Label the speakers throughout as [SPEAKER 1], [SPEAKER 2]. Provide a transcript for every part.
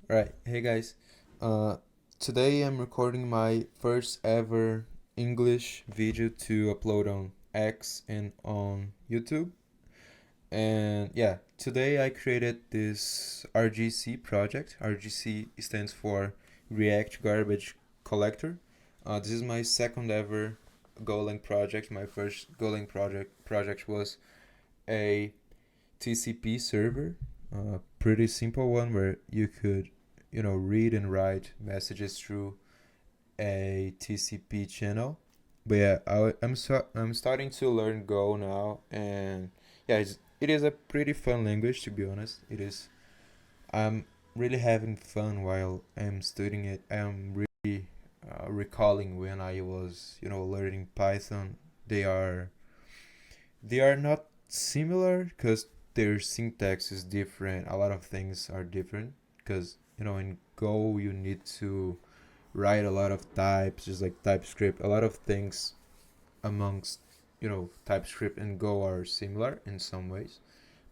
[SPEAKER 1] Right. Hey guys. Uh, Today I'm recording my first ever English video to upload on X and on YouTube. And yeah, today I created this RGC project. RGC stands for React Garbage Collector. This is my second ever Golang project. My first Golang project was a TCP server, pretty simple one where you could, read and write messages through a TCP channel. But yeah, I'm starting to learn Go now, and yeah, it is a pretty fun language to be honest. It is. I'm really having fun while I'm studying it. I'm really recalling when I was, learning Python. They are they are not similar because their syntax is different. A lot of things are different because in Go you need to write a lot of types, just like TypeScript. A lot of things amongst TypeScript and Go are similar in some ways.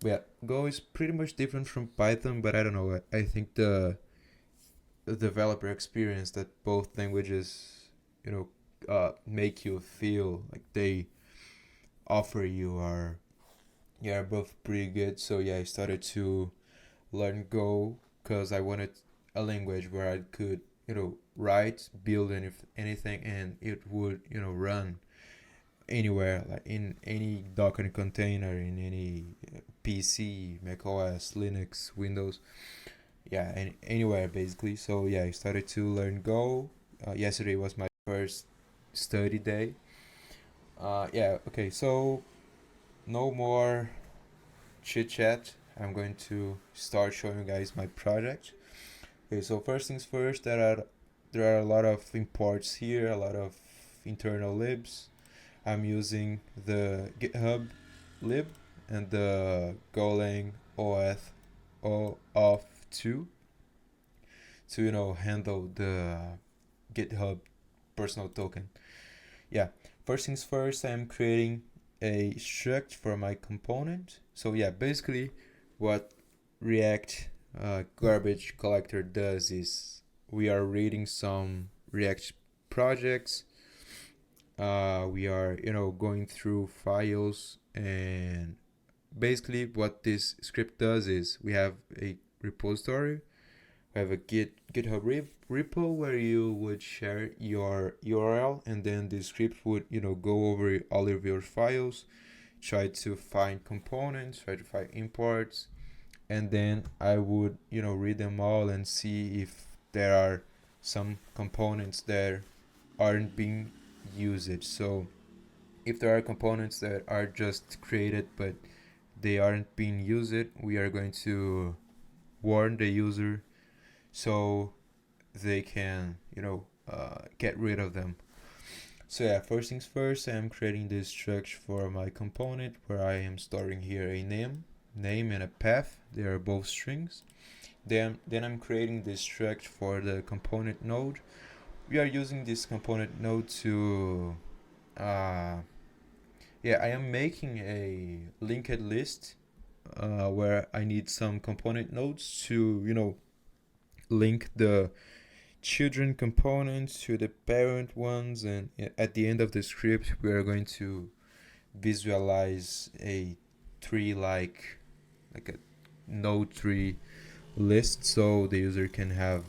[SPEAKER 1] But yeah, Go is pretty much different from Python. But I don't know. I think the developer experience that both languages make you feel like they offer you are yeah, both pretty good. So yeah, I started to learn Go because I wanted a language where I could, write, build anything, and it would, run anywhere, like in any Docker container, in any PC, Mac OS, Linux, Windows, yeah, anywhere basically. So yeah, I started to learn Go. Yesterday was my first study day. Yeah, okay, so no more chit chat. I'm going to start showing you guys my project. Okay, so first things first, there are a lot of imports here, a lot of internal libs. I'm using the GitHub lib and the Golang auth 2 to handle the GitHub personal token. Yeah, first things first, I'm creating a struct for my component. So yeah, basically what React garbage collector does is we are reading some React projects. We are going through files, and basically what this script does is we have a repository. We have a GitHub repo where you would share your URL, and then the script would go over all of your files, try to find components, try to find imports, and then I would read them all and see if there are some components that aren't being used. So if there are components that are just created but they aren't being used, we are going to warn the user so they can get rid of them. So yeah, first things first, I'm creating this structure for my component where I am storing here a name and a path. They are both strings. Then I'm creating this structure for the component node. We are using this component node to yeah, I am making a linked list where I need some component nodes to link the children components to the parent ones, and at the end of the script we are going to visualize a tree like a node tree list so the user can have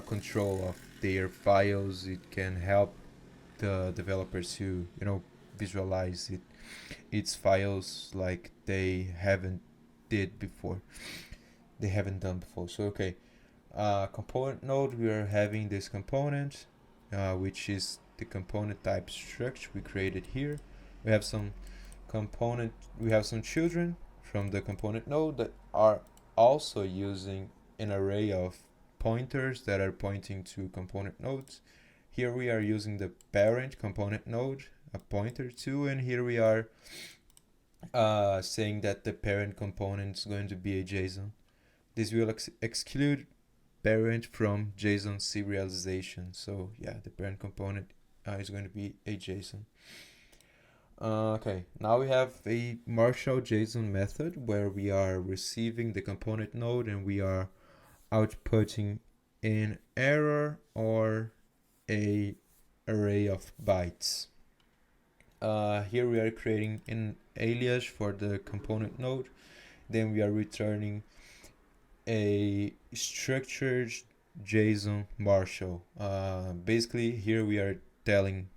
[SPEAKER 1] control of their files. It can help the developers to visualize its files like they haven't done before. So okay, component node, we are having this component which is the component type structure we created here. We have some we have some children from the component node that are also using an array of pointers that are pointing to component nodes. Here we are using the parent component node, a pointer too, and here we are saying that the parent component is going to be a JSON. This will exclude parent from JSON serialization. So yeah, the parent component is going to be a JSON. Okay, now we have a Marshall JSON method where we are receiving the component node and we are outputting an error or a array of bytes. Here we are creating an alias for the component node. Then we are returning a structured JSON Marshall. Basically, here we are telling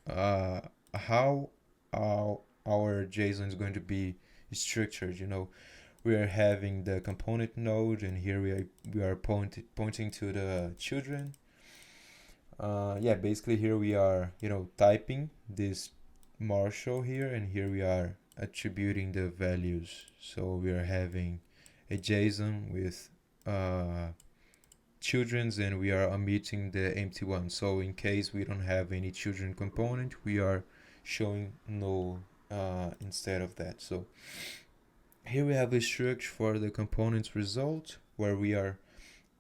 [SPEAKER 1] how our JSON is going to be structured. We are having the component node, and here we are pointing to the children. Basically here we are typing this Marshall here, and here we are attributing the values. So we are having a JSON with children's, and we are omitting the empty one. So in case we don't have any children component, we are showing null instead of that. So here we have a structure for the components result, where we are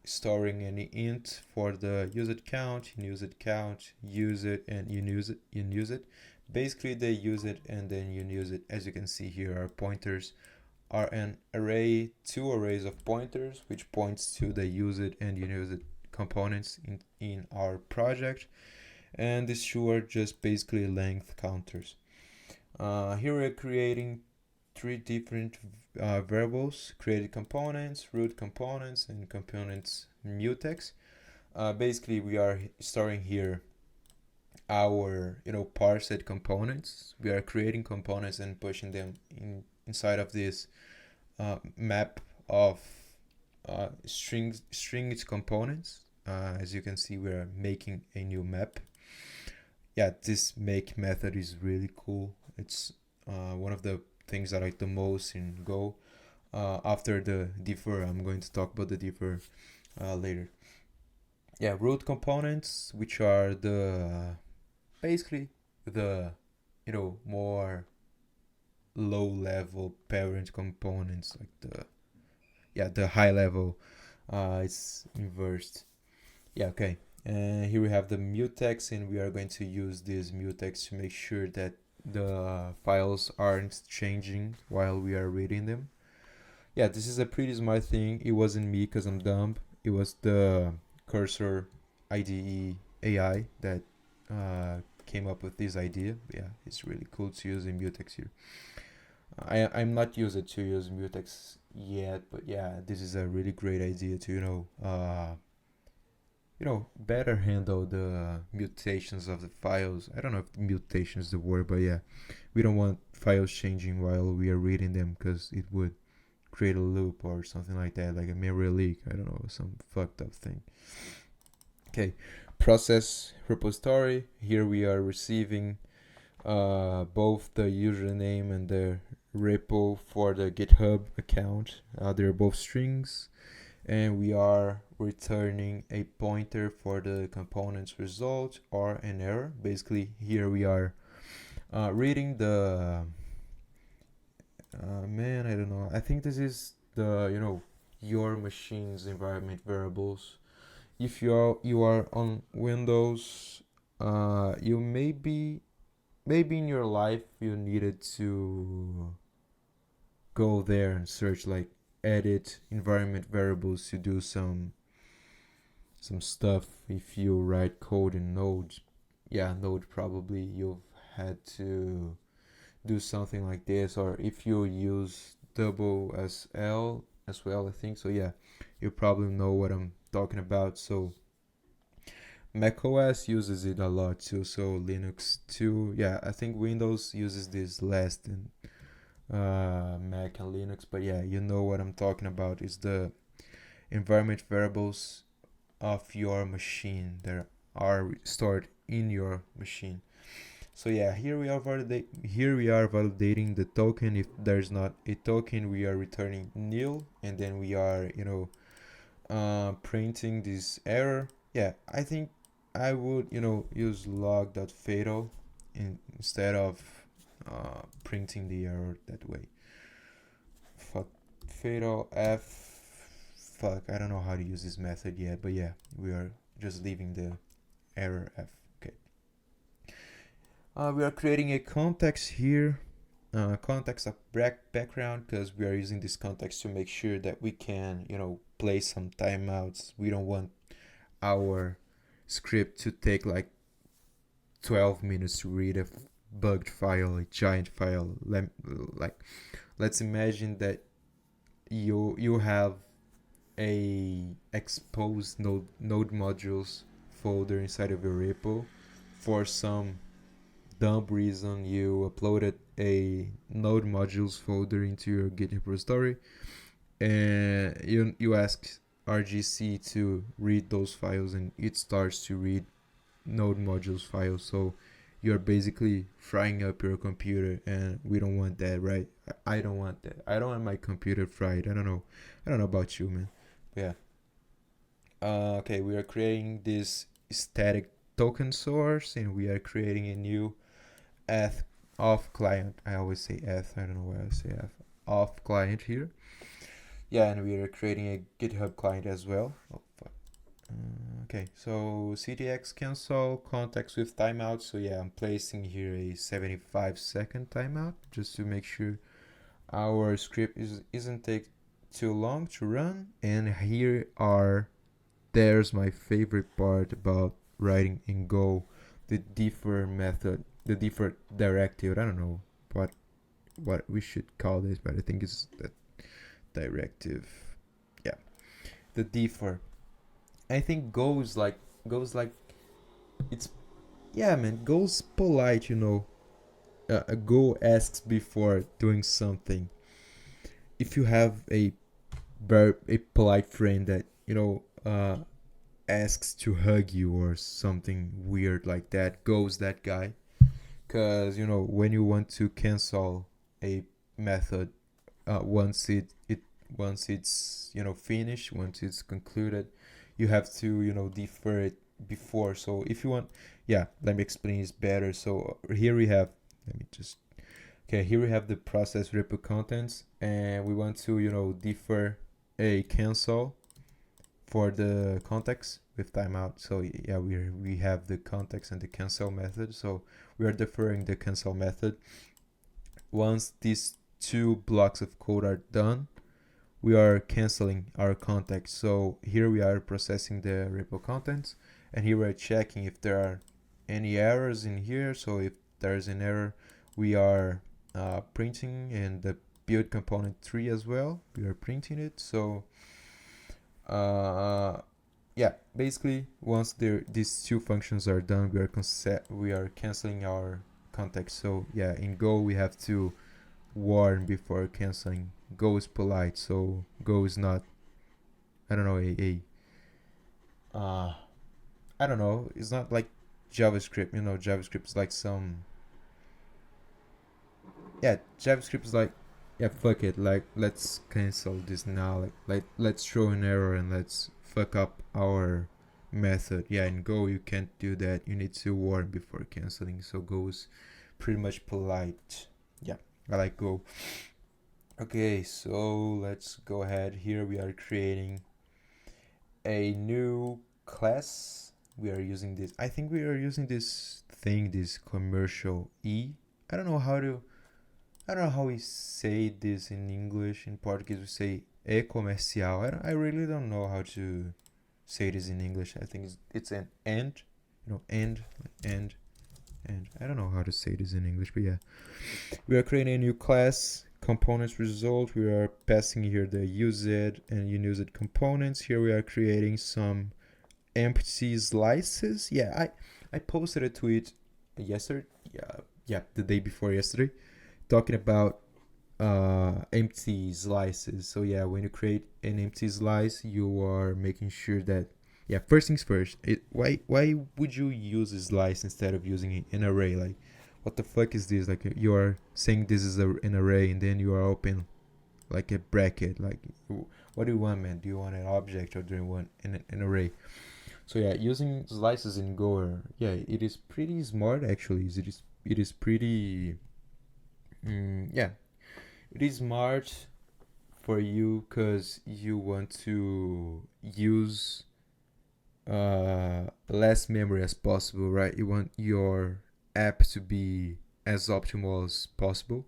[SPEAKER 1] storing any int for the used count, unused count, use it, and unuse it. Basically they use it and then unuse it. As you can see here, our pointers are an array, two arrays of pointers, which points to the used and unused components in our project, and these two are just basically length counters. Here we're creating three different variables: created components, root components, and components mutex. Basically we are storing here our parsed components. We are creating components and pushing them inside of this map of stringed components. As you can see, we are making a new map. This make method is really cool. It's one of the things I like the most in Go. After the differ, I'm going to talk about the differ later. Root components, which are the basically the more low level parent components, like the high level it's inversed. And here we have the mutex, and we are going to use this mutex to make sure that the files aren't changing while we are reading them. This is a pretty smart thing. It wasn't me because I'm dumb. It was the Cursor IDE AI that came up with this idea. It's really cool to use a mutex here. I'm not used to use mutex yet, but this is a really great idea to better handle the mutations of the files. I don't know if mutation is the word, but we don't want files changing while we are reading them, because it would create a loop or something like that, like a memory leak. I don't know, some fucked up thing. Process repository. Here we are receiving both the username and the repo for the GitHub account. They're both strings, and we are returning a pointer for the components result or an error. Basically here we are reading the I don't know, I think this is the your machine's environment variables. If you are on Windows, you maybe in your life you needed to go there and search, like, edit environment variables to do some stuff. If you write code in Node, Node, probably you've had to do something like this. Or if you use WSL as well, I think so. You probably know what I'm talking about. So macOS uses it a lot too, so Linux too. I think Windows uses this less than Mac and Linux, but you know what I'm talking about. Is the environment variables of your machine that are stored in your machine. So here we are validating the token. If there's not a token, we are returning nil, and then we are printing this error. I think I would use log.fatal instead of printing the error that way. Fatal I don't know how to use this method yet, but we are just leaving the error f. We are creating a context here. context of background, because we are using this context to make sure that we can, place some timeouts. We don't want our script to take like 12 minutes to read a bugged file, a giant file. Like, let's imagine that you have a exposed node modules folder inside of your repo. For some dumb reason, you uploaded a node modules folder into your GitHub repository, and you ask RGC to read those files, and it starts to read node modules files. So you're basically frying up your computer, and we don't want that, right? I don't want that. I don't want my computer fried. I don't know about you, man. But yeah. Okay, we are creating this static token source, and we are creating a new eth off client. I always say eth. I don't know why I say eth. Off client here. Yeah, and we are creating a GitHub client as well. Oh, fuck. Okay, so CTX cancel context with timeout. So yeah, I'm placing here a 75-second timeout just to make sure our script isn't take too long to run. And there's my favorite part about writing in Go, the differ method, the differ directive. I don't know what we should call this, but I think it's the directive. Yeah, the differ. I think goes like it's, yeah, man. Goes polite, a Go asks before doing something. If you have a polite friend that asks to hug you or something weird like that, Go's that guy. Because when you want to cancel a method, once it's finished, once it's concluded, you have to defer it before. So if you want, yeah, let me explain this better. So here we have, let me just, okay, here we have the process repo contents, and we want to defer a cancel for the context with timeout. So yeah, we have the context and the cancel method. So we are deferring the cancel method. Once these two blocks of code are done, we are canceling our context. So here we are processing the repo contents, and here we're checking if there are any errors in here. So if there's an error, we are printing, and the build component 3 as well, we are printing it. So yeah, basically once these two functions are done, we are canceling our context. So yeah, in Go we have to warn before canceling. Go is polite, so Go is not, I don't know, I don't know, it's not like JavaScript. JavaScript is like JavaScript is like, yeah, fuck it, like let's cancel this now, like let's throw an error and let's fuck up our method. Yeah, in Go you can't do that. You need to warn before canceling. So Go is pretty much polite. Yeah, I like Go. Okay, so let's go ahead. Here we are creating a new class. We are using this, I think we are using this thing, this commercial I don't know how we say this in English. In Portuguese we say e-comercial. I really don't know how to say this in English. I think it's an and, and. I don't know how to say this in English, but yeah. We are creating a new class, components result. We are passing here the used and unused components. Here we are creating some empty slices. Yeah, I posted a tweet yesterday. Yeah, the day before yesterday, talking about empty slices. So yeah, when you create an empty slice, you are making sure that, yeah, first things first, why would you use a slice instead of using an array? Like, what the fuck is this? Like, you are saying this is an array, and then you are open like a bracket. Like, what do you want, man? Do you want an object, or do you want an array? So yeah, using slices in Go, yeah, it is pretty smart actually. It is pretty, yeah, it is smart for you because you want to use less memory as possible, right? You want your app to be as optimal as possible.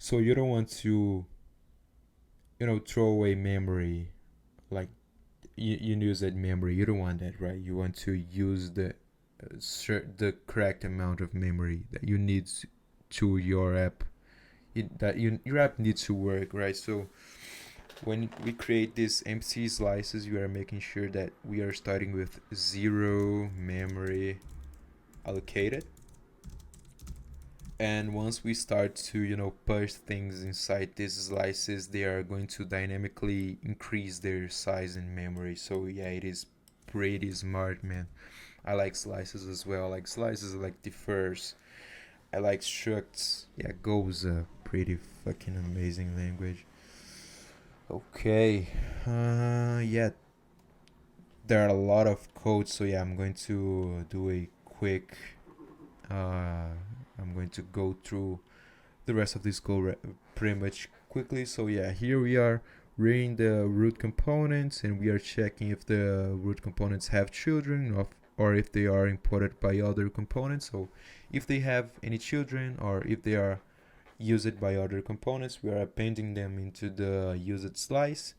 [SPEAKER 1] So you don't want to, throw away memory, like you use that memory. You don't want that, right? You want to use the correct amount of memory that you need to your app. Your app needs to work, right? So when we create these empty slices, we are making sure that we are starting with zero memory allocated. And once we start to push things inside these slices, they are going to dynamically increase their size in memory. So yeah, it is pretty smart, man. I like slices as well. I like slices, I like differs, I like structs. Yeah, Go is a pretty fucking amazing language. Okay, yeah, there are a lot of codes, so yeah, I'm going to do a quick I'm going to go through the rest of this code pretty much quickly. So yeah, here we are reading the root components, and we are checking if the root components have children or if they are imported by other components. So if they have any children or if they are used by other components, we are appending them into the used slice.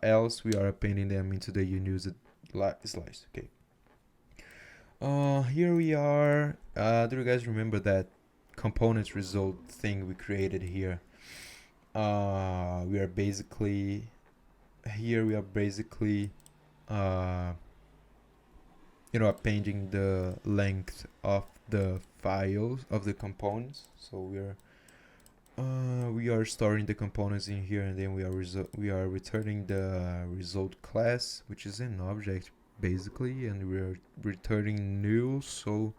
[SPEAKER 1] Else we are appending them into the unused slice. Okay. Here we are. Do you guys remember that components result thing we created here? We are basically here. We are basically uh, appending the length of the files of the components. So we are storing the components in here, and then we are returning the result class, which is an object basically, and we are returning null, so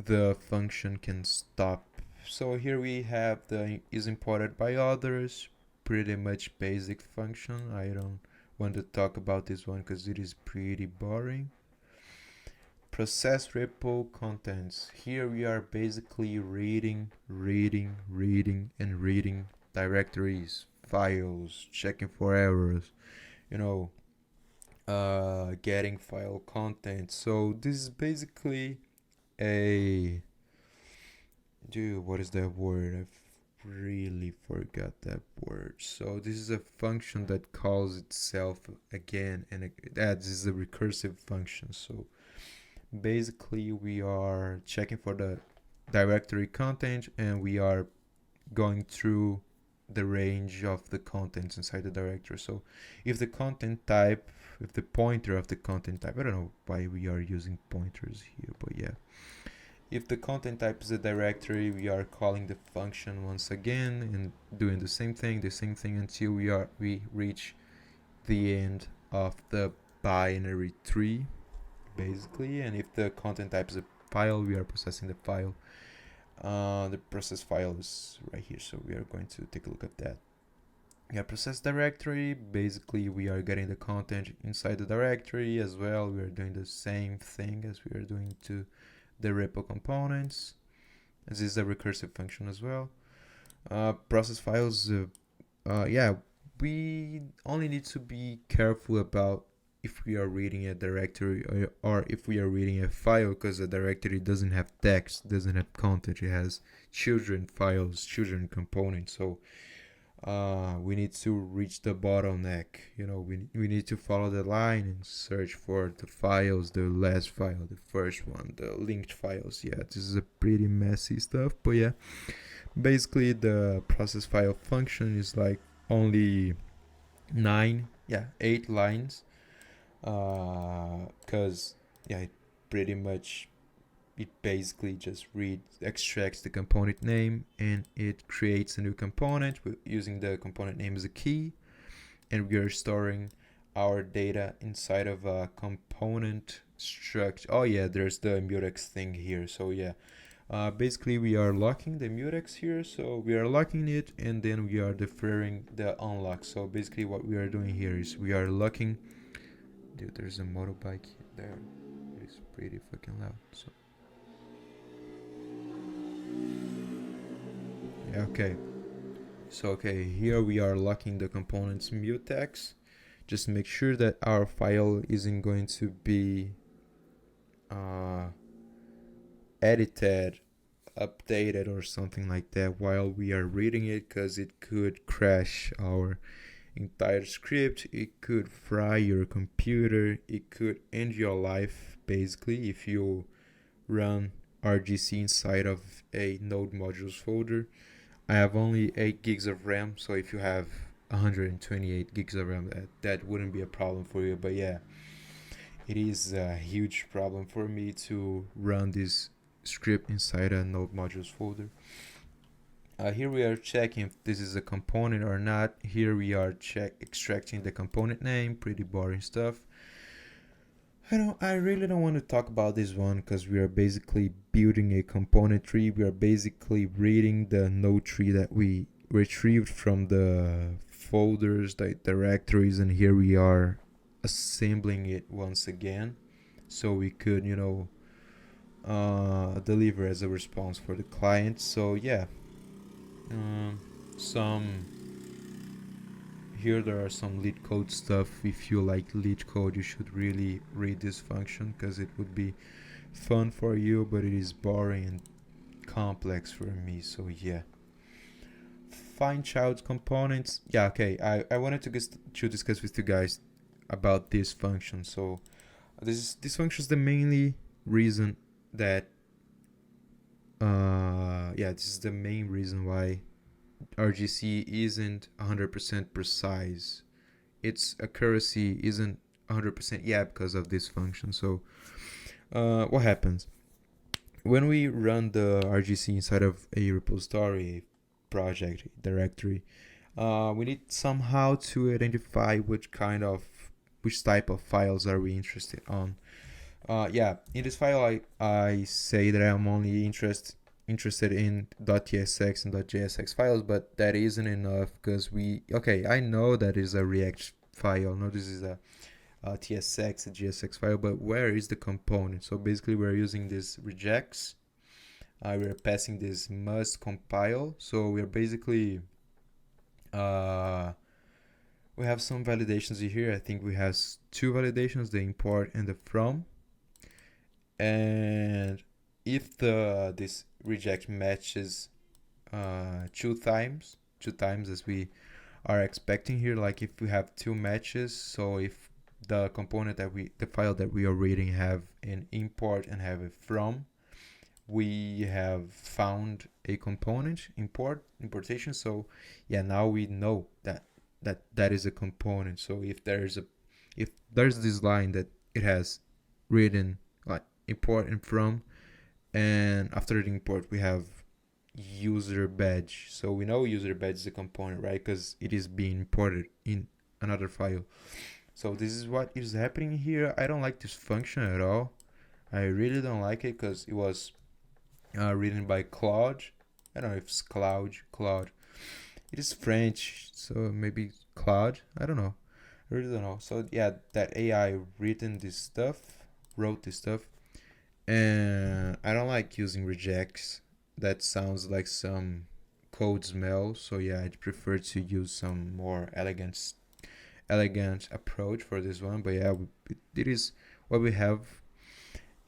[SPEAKER 1] the function can stop. So here we have the is imported by others, pretty much basic function. I don't want to talk about this one because it is pretty boring. Process repo contents. Here we are basically reading directories, files, checking for errors, getting file content. So this is basically a what is that word? I really forgot that word. So this is a function that calls itself again, and that is a recursive function. So basically we are checking for the directory content, and we are going through the range of the contents inside the directory. So if the content type, if the pointer of the content type, I don't know why we are using pointers here, but yeah, if the content type is a directory, we are calling the function once again and doing the same thing until we reach the end of the binary tree, basically. And if the content type is a file, we are processing the file. The process file is right here, so we are going to take a look at that. Yeah, process directory, basically we are getting the content inside the directory as well. We are doing the same thing as we are doing to the repo components. This is a recursive function as well. Process files, yeah, we only need to be careful about if we are reading a directory or if we are reading a file, because the directory doesn't have text, doesn't have content, it has children files, children components. So we need to reach the bottleneck. We need to follow the line and search for the files, the last file, the first one, the linked files. Yeah, this is a pretty messy stuff, but yeah, basically the process file function is like only 8 lines, because it pretty much, it basically just extracts the component name, and it creates a new component using the component name as a key, and we are storing our data inside of a component structure. Oh yeah, there's the mutex thing here. So yeah, basically we are locking the mutex here, so we are locking it, and then we are deferring the unlock. So basically what we are doing here is we are locking. Dude, there's a motorbike there. It's pretty fucking loud. So yeah, okay. So okay, here we are locking the components mutex. Just make sure that our file isn't going to be edited update it or something like that while we are reading it, because it could crash our entire script. It could fry your computer. It could end your life basically if you run RGC inside of a node modules folder. I have only 8 gigs of RAM, so if you have 128 gigs of RAM, that wouldn't be a problem for you. But yeah, it is a huge problem for me to run this script inside a node modules folder. Here we are checking if this is a component or not. Here we are extracting the component name. Pretty boring stuff. I really don't want to talk about this one because we are basically building a component tree. We are basically reading the node tree that we retrieved from the folders, the directories, and here we are assembling it once again so we could, deliver as a response for the client. So yeah, some here there are some lead code stuff. If you like lead code, you should really read this function because it would be fun for you, but it is boring and complex for me. So yeah, find child components. Yeah, okay, I wanted to discuss with you guys about this function. So this function is the mainly reason that this is the main reason why RGC isn't 100% precise. Its accuracy isn't 100% because of this function. So what happens when we run the RGC inside of a repository, project, directory? We need somehow to identify which type of files are we interested on. In this file I say that I'm only interested in .tsx and .jsx files, but that isn't enough because I know that is a React file. No, this is a TSX, a GSX file, but where is the component? So basically we're using this regex. We're passing this must compile. So we're basically we have some validations here. I think we have 2 validations, the import and the from. And if this reject matches 2 times as we are expecting here, like if we have 2 matches, so if the file that we are reading have an import and have a from, we have found a component importation. So yeah, now we know that is a component. So if there's this line that it has written like import and from, and after the import we have user badge, so we know user badge is a component, right? Because it is being imported in another file. So this is what is happening here. I don't like this function at all. I really don't like it because it was written by Claude. I don't know if it's Claude. It is French, so maybe Claude. I don't know. I really don't know. So yeah, that AI wrote this stuff, and I don't like using regex. That sounds like some code smell. So yeah, I'd prefer to use some more elegant approach for this one. But yeah, it is what we have.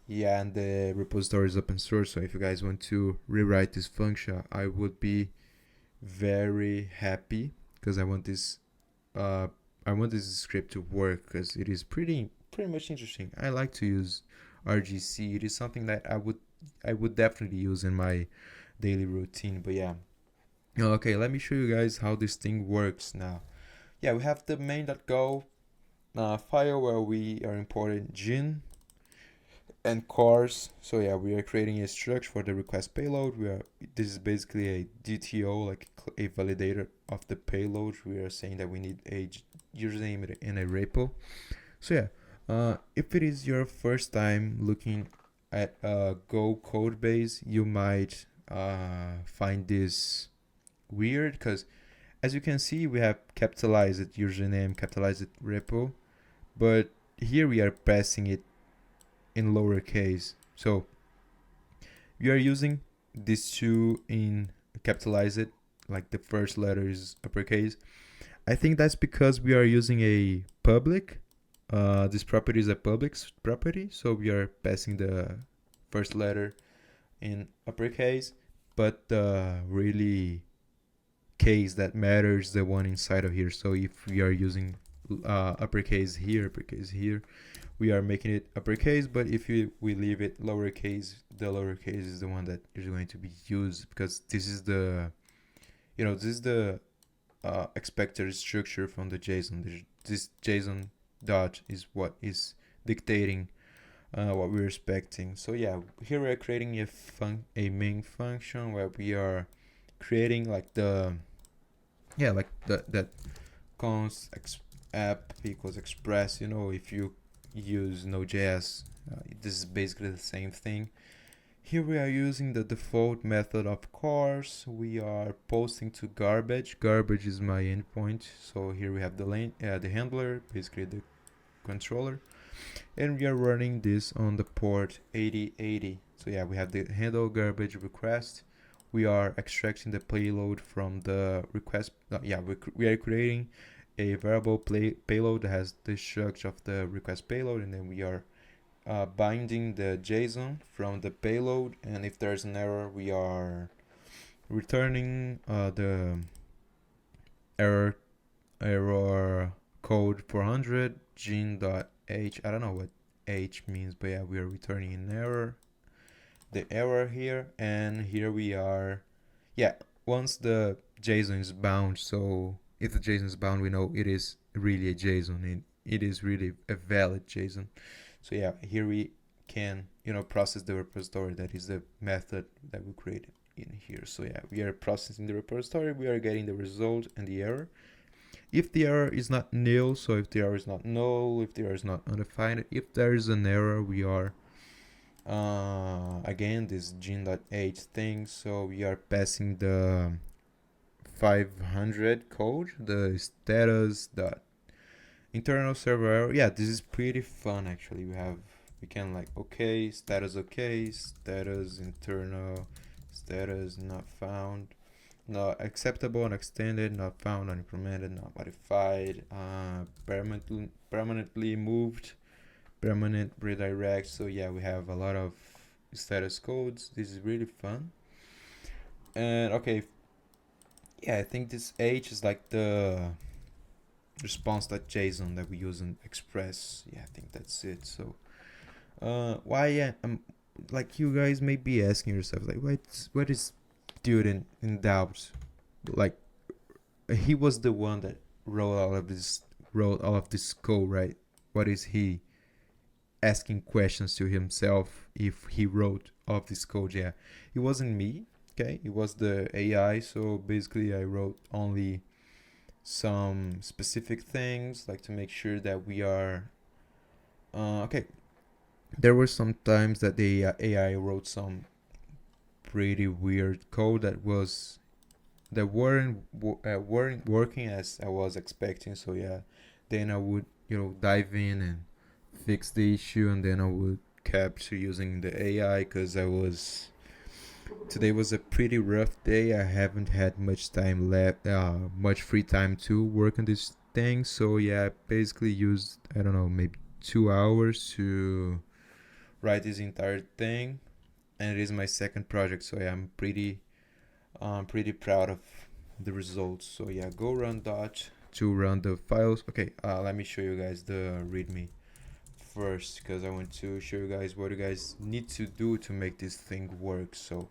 [SPEAKER 1] Yeah, and the repository is open source, so if you guys want to rewrite this function, I would be very happy because I want this script to work because it is pretty much interesting. I like to use RGC. It is something that I would definitely use in my daily routine. But yeah, okay, let me show you guys how this thing works now. Yeah, we have the main.go file where we are importing gin and cars. So yeah, we are creating a structure for the request payload. This is basically a DTO, like a validator of the payload. We are saying that we need a username in a repo. So yeah, if it is your first time looking at a Go code base, you might find this weird because as you can see, we have capitalized username, capitalized repo, but here we are passing it in lowercase. So we are using these 2 in capitalized, like the first letter is uppercase. I think that's because we are using a public. This property is a public property, so we are passing the first letter in uppercase, but the really case that matters the one inside of here. So if we are using uppercase here, we are making it uppercase, but if we leave it lowercase, the lowercase is the one that is going to be used, because this is the this is the expected structure from the JSON. This JSON dot is what is dictating what we're expecting. So yeah, here we're creating a main function where we are creating like the like that const app equals express. If you use Node.js, this is basically the same thing. Here we are using the default method, of course. We are posting to garbage. Garbage is my endpoint. So here we have the handler, basically the controller, and we are running this on the port 8080. So yeah, we have the handle garbage request. We are extracting the payload from the request. We are creating a variable payload that has the structure of the request payload, and then we are binding the JSON from the payload, and if there's an error, we are returning the error code 400 gene.h. I don't know what h means, but yeah, we are returning the error here, and here we are. Yeah, once the JSON is bound, so if the JSON is bound, we know it is really a JSON, and it is really a valid JSON. So yeah, here we can process the repository. That is the method that we created in here. So yeah, we are processing the repository, we are getting the result and the error. If the error is not nil, so if the error is not null, if the error is not undefined, if there is an error, we are again this gene.h thing, so we are passing the 500 code, the status dot internal server error. Yeah, this is pretty fun actually. We can like okay, status internal, status not found, not acceptable, not extended, not found, not implemented, not modified, permanently moved, permanent redirect. So yeah, we have a lot of status codes. This is really fun. And okay, yeah, I think this H is like the response.json that we use in Express. Yeah, I think that's it. So why like you guys may be asking yourself like what is dude in doubt, like he was the one that wrote all of this code, right? What is he asking questions to himself if he wrote all of this code? Yeah, it wasn't me. Okay, it was the AI. So basically I wrote only some specific things, like to make sure that we are okay. There were some times that the AI wrote some pretty weird code that weren't working as I was expecting. So yeah, then I would dive in and fix the issue, and then I would capture using the AI, because today was a pretty rough day. I haven't had much time left, much free time to work on this thing. So yeah, I basically used, I don't know, maybe 2 hours to write this entire thing, and it is my second project. So yeah, I'm pretty proud of the results. So yeah, go run dot to run the files. Okay, let me show you guys the README first, because I want to show you guys what you guys need to do to make this thing work. So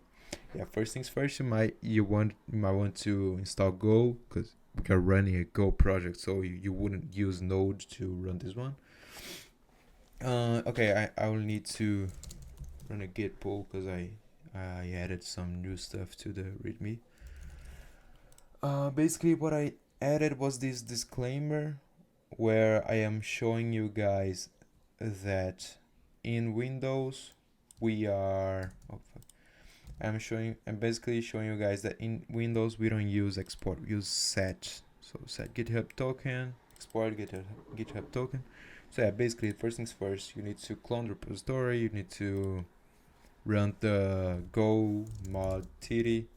[SPEAKER 1] yeah, first things first, you might want to install Go, because we are running a Go project, so you wouldn't use Node to run this one. Okay, I will need to run a git pull, because I added some new stuff to the README. Basically what I added was this disclaimer where I am showing you guys that in Windows we are I'm basically showing you guys that in Windows we don't use export, we use set. So set GitHub token, export GitHub token. So yeah, basically first things first, you need to clone the repository, you need to run the go mod tidy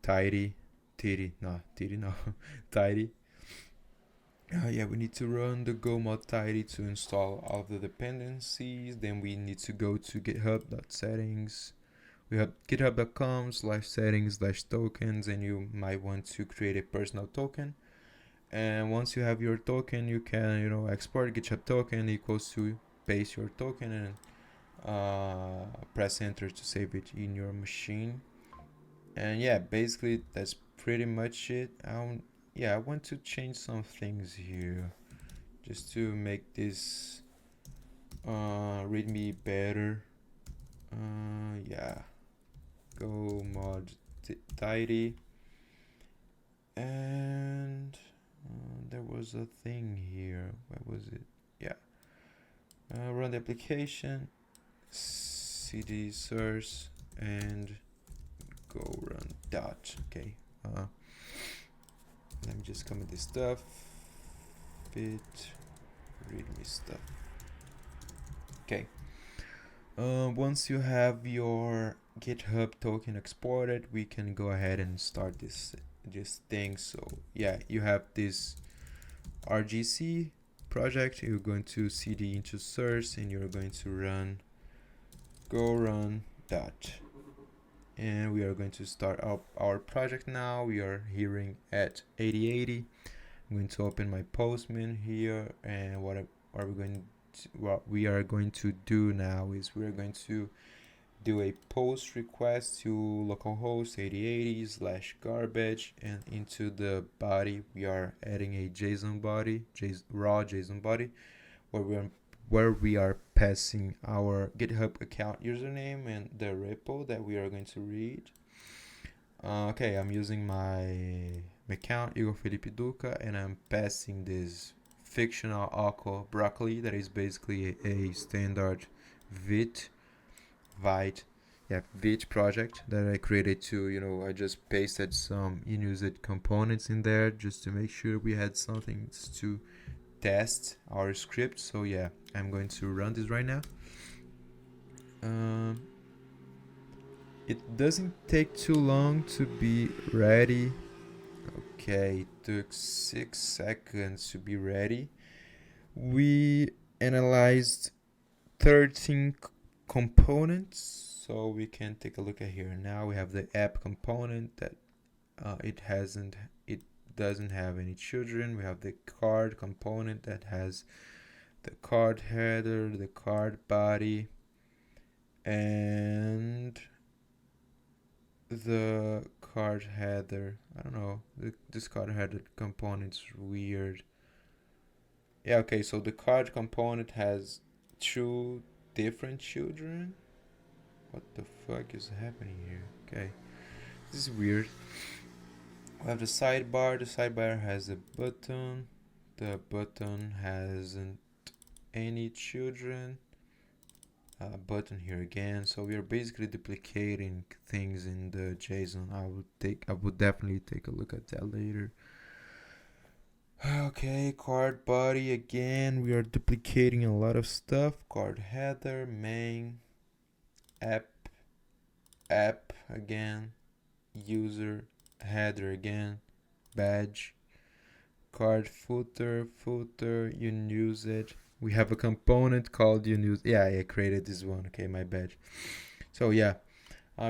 [SPEAKER 1] tidy tidy. Yeah, we need to run the go mod tidy to install all of the dependencies. Then we need to go to github.settings. We have github.com/settings/tokens, and you might want to create a personal token. And once you have your token, you can export GitHub token equals to paste your token and press enter to save it in your machine. And yeah, basically that's pretty much it. I want to change some things here just to make this readme better. Yeah, go mod tidy, and there was a thing here. What was it? Yeah, run the application, cd source, and go run dot. Okay, let me just comment this stuff. Fit readme stuff. Okay. Once you have your GitHub token exported, we can go ahead and start this thing. So yeah, you have this RGC project. You're going to cd into source, and you're going to run go run dot. And we are going to start up our project now. We are hearing at 8080. I'm going to open my Postman here, and what we are going to do now is we are going to do a post request to localhost 8080/garbage, and into the body we are adding a JSON body, raw JSON body, where we are passing our GitHub account username and the repo that we are going to read. Okay, I'm using my account Igor Felipe Duca, and I'm passing this fictional Alco broccoli that is basically a standard Vite project that I created to, I just pasted some unused components in there just to make sure we had something to test our script. So yeah, I'm going to run this right now. It doesn't take too long to be ready. Okay, it took 6 seconds to be ready. We analyzed 13 components, so we can take a look at here. Now we have the app component that it doesn't have any children. We have the card component that has the card header, the card body, and the card header. I don't know, this card header component's weird. Yeah, okay, so the card component has 2 different children. What the fuck is happening here? Okay, this is weird. We have the sidebar has a button. The button hasn't any children. Button here again. So we are basically duplicating things in the JSON. I would definitely take a look at that later. Okay, card body again. We are duplicating a lot of stuff. Card header, main, app again, user, header again, badge, card footer, use it. We have a component called unuse. Yeah, I created this one. Okay, my bad. So yeah,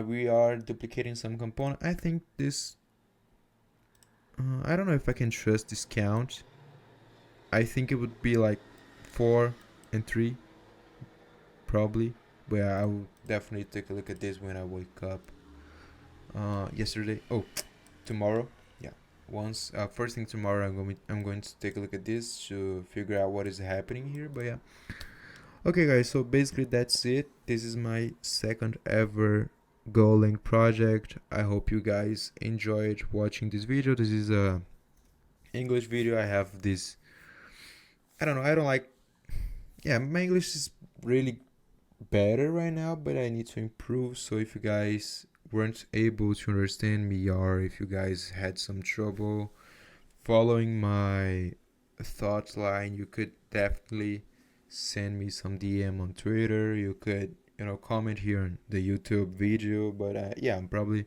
[SPEAKER 1] we are duplicating some component. I think this. I don't know if I can trust this count. I think it would be like 4 and 3, probably. But yeah, I will definitely take a look at this when I wake up. Tomorrow. Yeah, first thing tomorrow, I'm going to take a look at this to figure out what is happening here. But yeah, okay, guys. So basically, that's it. This is my second ever Golang project. I hope you guys enjoyed watching this video. This is a English video. I have this. I don't know. I don't like. Yeah, my English is really better right now, but I need to improve. So if you guys weren't able to understand me, or if you guys had some trouble following my thought line, you could definitely send me some DM on Twitter. You could comment here on the YouTube video. But yeah, I'm probably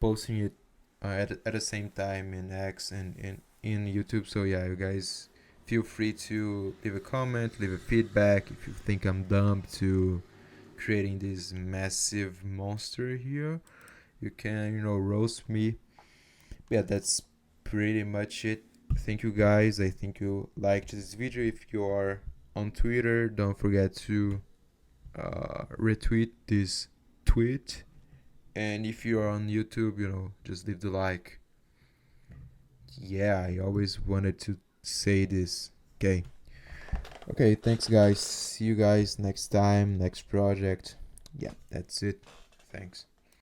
[SPEAKER 1] posting it at the same time in X and in YouTube. So yeah, you guys feel free to leave a comment, leave a feedback if you think I'm dumb to creating this massive monster here. You can, roast me. Yeah, that's pretty much it. Thank you guys. I think you liked this video. If you are on Twitter, don't forget to retweet this tweet. And if you are on YouTube, just leave the like. Yeah, I always wanted to say this. Okay. Okay, thanks guys. See you guys next time, next project. Yeah, that's it. Thanks.